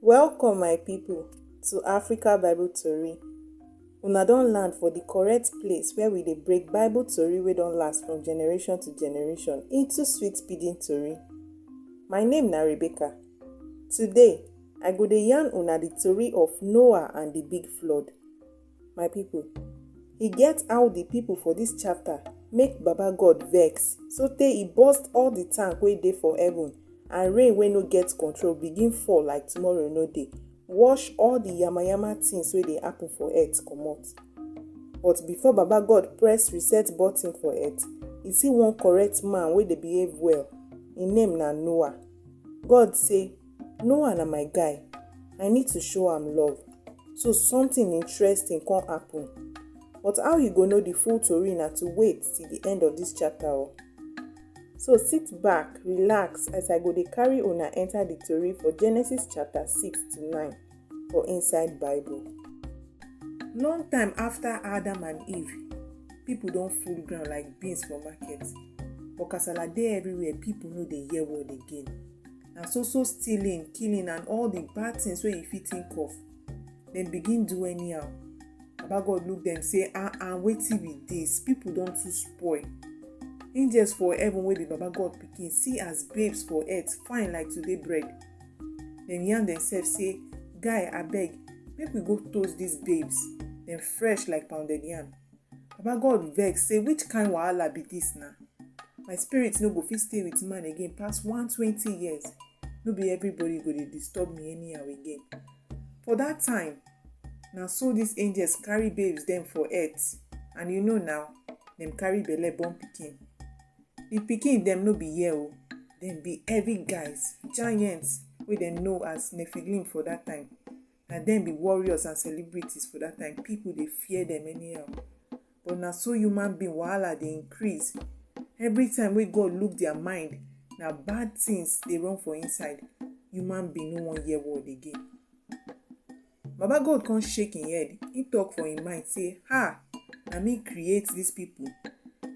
Welcome my people to AfrikaBibleTori. Una don land for the correct place where we dey break Bible tori wey don last from generation to generation into sweet Pidgin tori. My name na Rebecca. Today, I go dey yarn una the tori of Noah and the big flood. My people, e get how the people for this chapter make Baba God vex sotey e burst all the tank wey dey for heaven and rain wey no get control begin fall like tomorrow no dey, wash all the yamayama things wey dey happen for earth comot. But before Baba God press reset button for earth, e see one correct man wey dey behave well. Im name na Noah. God say, Noah na my guy, I need to show am love. So something interesting come happen. But how you go know the full tori na to wait till the end of this chapter. So sit back, relax as I go dey carry una enter the tori for Genesis chapter 6 to 9 for inside Bible. Long time after Adam and Eve, people don full ground like beans for market. But kasala dey everywhere, people no dey hear word again. Na so stealing, killing and all the bad things wey you fit think of. Dem begin do anyhow. Baba God look dem say, wetin be dis? People don too spoil. Angels for heaven wey be Baba God pikin see as babes for earth fine like today bread. Dem yarn themselves say, guy abeg, make we go toast these babes. Dem fresh like pounded yam. Baba God vex say, which kind wahala be dis na? My spirit no go fit stay with man again pass 120 years. No be everybody go dey disturb me anyhow again. For that time, na so these angels carry babes dem for earth. And you know now, dem carry belle born pikin. The pikin dem no be here o. Dem be heavy guys, giants wey dem know as Nephilim for that time. Na dem be warriors and celebrities for that time. People dey fear dem anyhow. But na so human being wahala dey increase. Every time wey God look their mind, na bad things dey run for inside. Human being no wan hear word again. Baba God come shake im head. He talk for im mind say, na me create these people.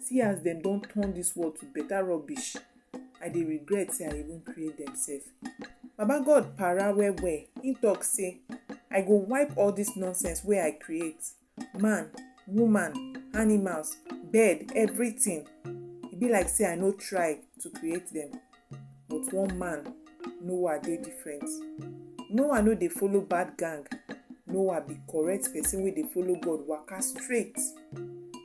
See as dem don turn this world to better rubbish. I dey regret say I even create dem sef. Baba God para well. He talk say, I go wipe all this nonsense wey I create. Man, woman, animals, bird, everything. E be like say I no try to create dem. But one man, Noah, dey different. Noah no dey follow bad gang. Noah be correct person wey dey follow God waka straight.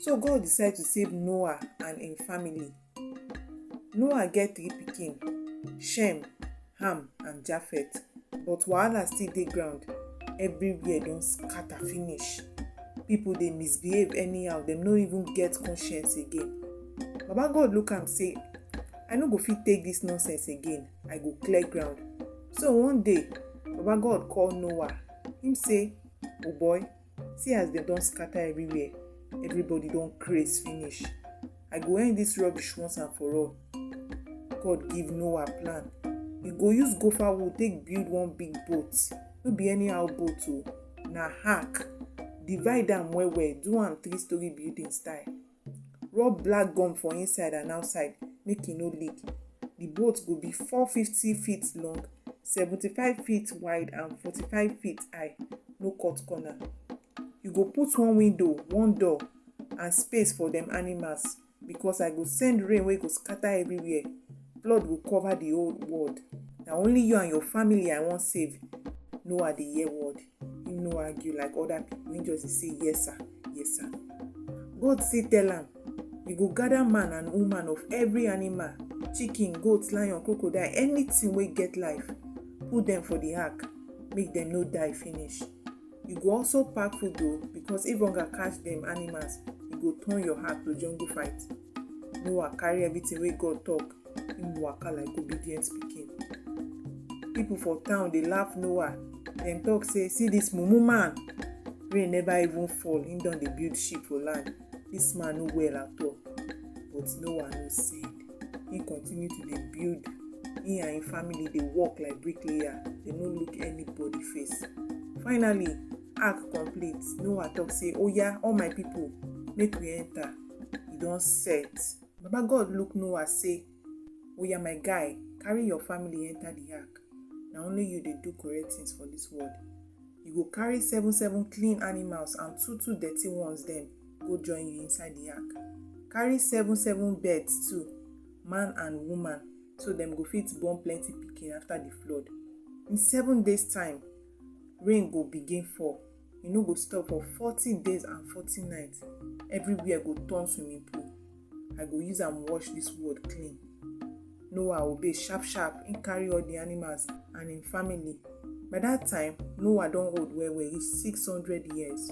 So God decide to save Noah and im family. Noah get 3 pikin, Shem, Ham and Japheth. But wahala still dey ground. Everywhere don scatter finish. People dey misbehave anyhow. Dem no even get conscience again. Baba God look am say, I no go fit take this nonsense again. I go clear ground. So one day, Baba God call Noah. Him say, oh boy, see as dem don scatter everywhere. Everybody don craze finish. I go end this rubbish once and for all. God give Noah plan. He go use gopher wood take build one big boat. No be anyhow boat o. Na ark. Divide am well. Do am 3-story building style. Rub black gum for inside and outside make e no leak. The boat go be 450 feet long, 75 feet wide and 45 feet high. No cut corner. You go put one window, one door and space for them animals, because I go send rain wey go scatter everywhere. Flood go cover the whole world. Na only you and your family I wan save. Noah dey hear word. He no argue like other people. He just say yes sir, yes sir. God say tell am, you go gather man and woman of every animal, chicken, goat, lion, crocodile, anything wey get life. Put them for the ark, make them no die finish. You go also pack food though, because if hunger catch them animals, you go turn your heart to jungle fight. Noah carry everything wey God talk. Him waka like obedient pikin. People for town dey laugh Noah. Dem talk say, see this mumu man. Rain never even fall. Him don dey build ship for land. This man no well at all. But Noah no send. He continue to dey build. He and him family dey work like bricklayer. They no look anybody face. Finally, ark complete. Noah talk say, oya, all my people, make we enter. E don set. Baba God look Noah say, oya my guy, carry your family enter the ark. Na only you dey do correct things for this world. You go carry 7 clean animals and 2 dirty ones dem go join you inside the ark. Carry 7 birds too, man and woman, so dem go fit born plenty pikin after the flood. In 7 days time, rain go begin fall. E no go stop for 40 days and 40 nights. Everywhere go turn swimming pool. I go use am wash this world clean. Noah obey sharp. He carry all the animals and him family. By that time, Noah don old well, reach 600 years.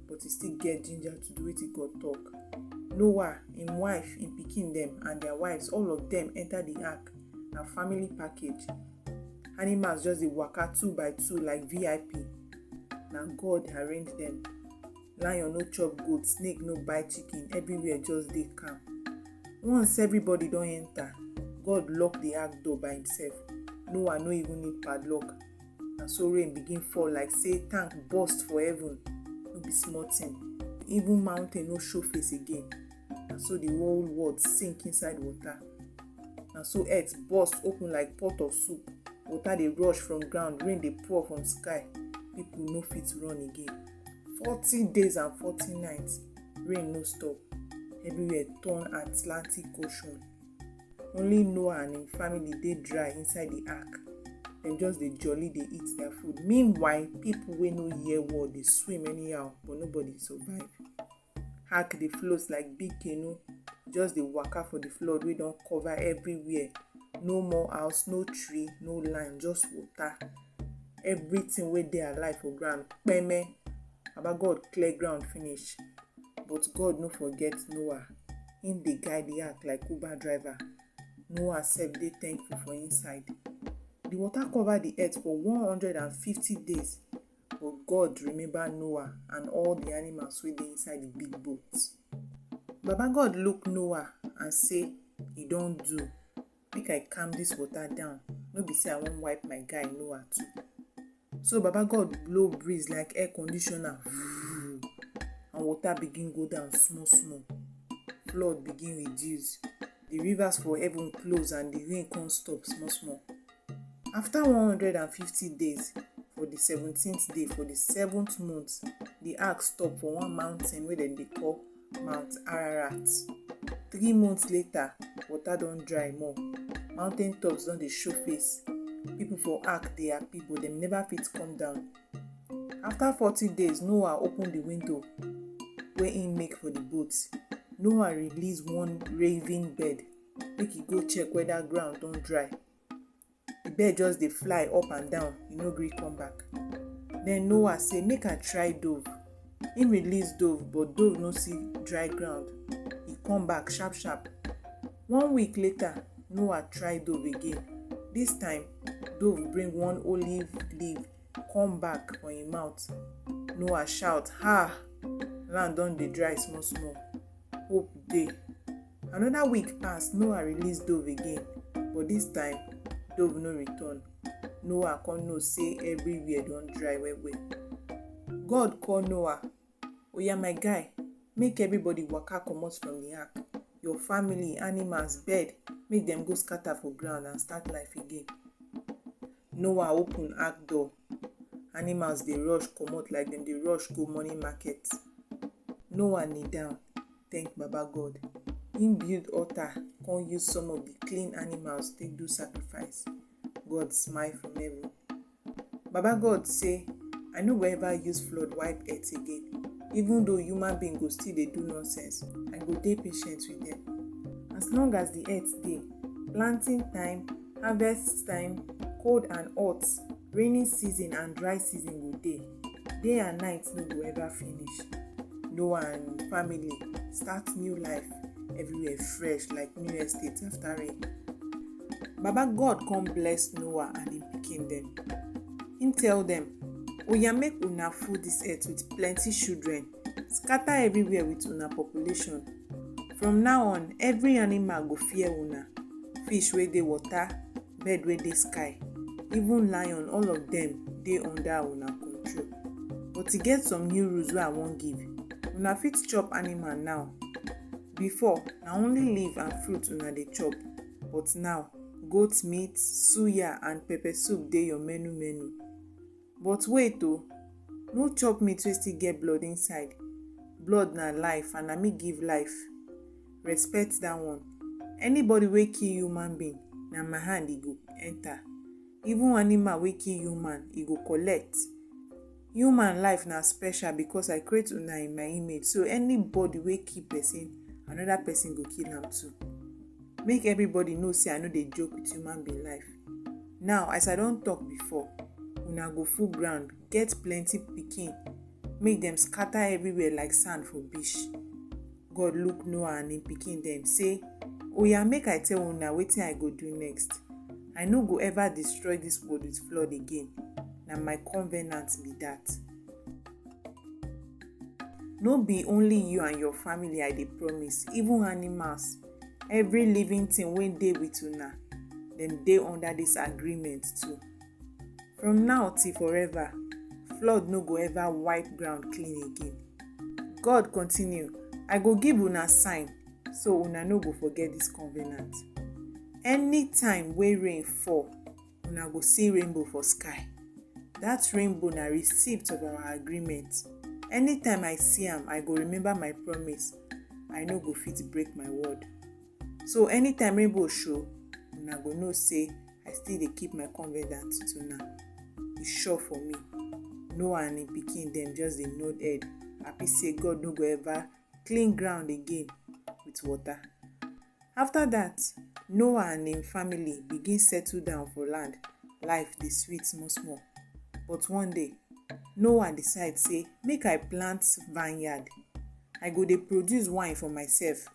But he still get ginger to do wetin God talk. Noah, him wife, him pikin dem and their wives, all of them enter the ark. Na family package. Animals just dey waka 2 by 2 like VIP. Na God arrange them. Lion no chop goat, snake no bite chicken, everywhere just dey calm. Once everybody don enter, God lock the ark door by himself. Noah no even need padlock. Na so rain begin fall like say tank burst for heaven. No be small thing. Even mountain no show face again. Na so the whole world sink inside water. Na so earth burst open like pot of soup. Water dey rush from ground, rain dey pour from sky. People no fit run again. 40 days and 40 nights, rain no stop. Everywhere turn Atlantic Ocean. Only Noah and him family dey dry inside the ark. Dem just dey jolly, dey eat their food. Meanwhile, people wey no hear word dey swim anyhow, but nobody survive. Ark dey float like big canoe, just dey waka for the flood wey don cover everywhere. No more house, no tree, no land, just water. Everything wey dey alive for ground, kpeme. Baba God clear ground finish. But God no forget Noah. Him dey guide the ark like Uber driver. Noah sef dey thankful for inside. The water cover the earth for 150 days. But God remember Noah and all the animals wey dey inside the big boat. Baba God look Noah and say, "E don do. Make I calm this water down. No be say I wan wipe my guy Noah too." So Baba God blow breeze like air conditioner. And water begin go down small. Flood begin reduce. The rivers for heaven close and the rain can't stop small. After 150 days, for the 17th day, for the 7th month, the ark stopped for one mountain where they call Mount Ararat. 3 months later, water don't dry more. Mountain tops don't dey show face. People for ark dey happy, but them never fit come down. After 40 days, Noah opened the window where he make for the boat. Noah released one raving bird. Make he go check whether ground don't dry. The bird just dey fly up and down. He no gree come back. Then Noah say, "Make I try dove." He release dove, but dove no see dry ground. He come back sharp. 1 week later, Noah try dove again. This time, dove bring one olive leaf come back for him mouth. Noah shout, "Ha! Land don dey dry small. Hope dey." Another week pass, Noah release dove again, but this time, dove no return. Noah come know say everywhere don dry well. God call Noah, "Oya my guy, make everybody waka comot from the ark. Your family, animals, bird, make them go scatter for ground and start life again." Noah open ark door. Animals dey rush comot like them dey rush go morning market. Noah kneel down, thank Baba God. Him build altar, come use some of the clean animals take do sacrifice. God smile from heaven. Baba God say, "I no go ever use flood wipe earth again. Even though human being go still dey do nonsense, I go dey patient with them. As long as the earth dey, planting time, harvest time, cold and hot, rainy season and dry season go dey. Day and night no go ever finish." Noah and family start new life. Everywhere fresh like new estate after rain. Baba God come bless Noah and him pikin dem. Him tell them, "Oya make una full this earth with plenty children. Scatter everywhere with una population. From now on, every animal go fear una. Fish wey dey water, bird wey dey sky, even lion, all of them dey under una control. But e get some new rules wey I wan give. Una fit chop animal now. Before, na only leaf and fruit una dey chop. But now, goat meat, suya and pepper soup dey your menu. But wait o, no chop meat wey still get blood inside. Blood na life and na me give life. Respect that one. Anybody wey kill human being, na my hand e go enter. Even animal wey kill human, e go collect. Human life na special because I create una in my image. So anybody wey kill person, another person go kill am too. Make everybody know say I no dey joke with human being life. Now, as I don talk before, una go full ground, get plenty pikin, make them scatter everywhere like sand for beach. God look Noah and him pikin dem say, oya make I tell una wetin I go do next. I no go ever destroy this world with flood again. Na my covenant be that. No be only you and your family I dey promise, even animals, every living thing wey dey with una, dem dey under this agreement too. From now till forever, flood no go ever wipe ground clean again. God continue, I go give una sign so una no go forget this covenant. Anytime wey rain fall, una go see rainbow for sky. That rainbow na receipt of our agreement. Anytime I see am, I go remember my promise. I no go fit break my word. So anytime rainbow show, una go know say I still dey keep my covenant to una. E sure for me. Noah and him pikin dem just dey nod head, happy say God no go ever clean ground again with water. After that, Noah and him family begin settle down for land. Life dey sweet small. But one day, Noah decide say, make I plant vineyard. I go dey produce wine for myself.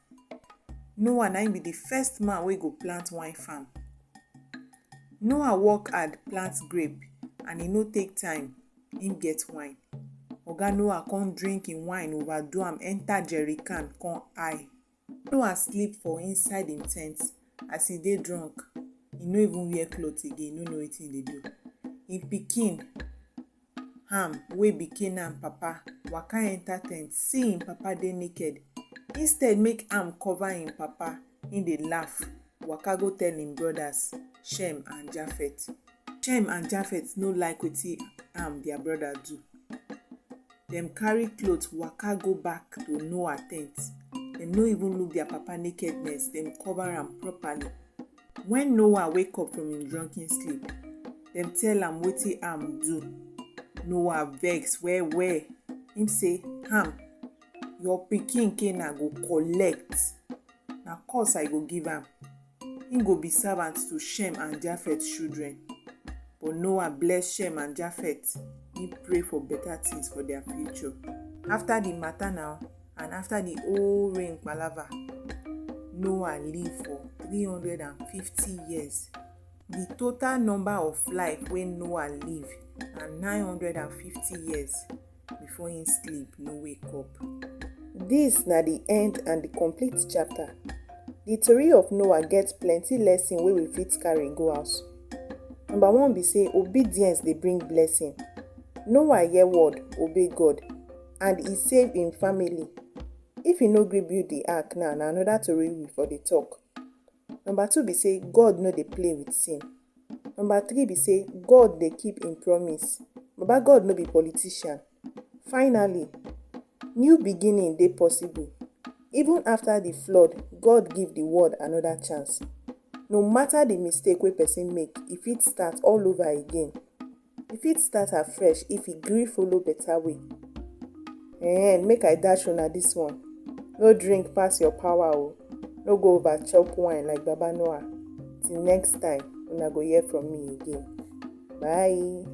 Noah na him be the first man wey go plant wine farm. Noah work hard plant grape and e no take time, him get wine. Oga Noah come drink him wine, overdo am, enter jerry can, come high. Noah sleep for inside him tent. As he dey drunk, he no even wear clothes again, no know wetin he dey do. Him pikin, Ham, wey be Canaan papa, waka enter tent, see him papa dey naked. Instead make Ham cover him papa, him dey laugh, waka go tell him brothers, Shem and Japheth. Shem and Japheth no like wetin Ham, their brother, do. Dem carry cloth waka go back to Noah tent. Dem no even look their papa nakedness, dem cover am properly. When Noah wake up from him drunken sleep, dem tell am wetin Ham do. Noah vex well. Him say, Ham, your pikin Canaan go collect. Na curse I go give am. Him go be servant to Shem and Japheth children. But Noah bless Shem and Japheth. He pray for better things for their future. After the matter now, and after the whole rain palava, Noah lived for 350 years. The total number of life when Noah lived na 950 years before he sleep, no wake up. This na the end and the complete chapter. The story of Noah gets plenty lesson wey we fit carry go house. Number 1 be say obedience dey bring blessing. Noah hear word, obey God, and he save him family. If he no gree build the ark now, na another story we for dey talk. Number 2 be say God no dey play with sin. Number 3 be say God dey keep him promise. Baba God no be politician. Finally, new beginning dey possible. Even after the flood, God give the world another chance. No matter the mistake wey person make, e fit start all over again. E fit start afresh if e gree follow better way. Make I dash una this one. No drink pass your power o. No go over chop wine like Baba Noah. Till next time, una go hear from me again. Bye.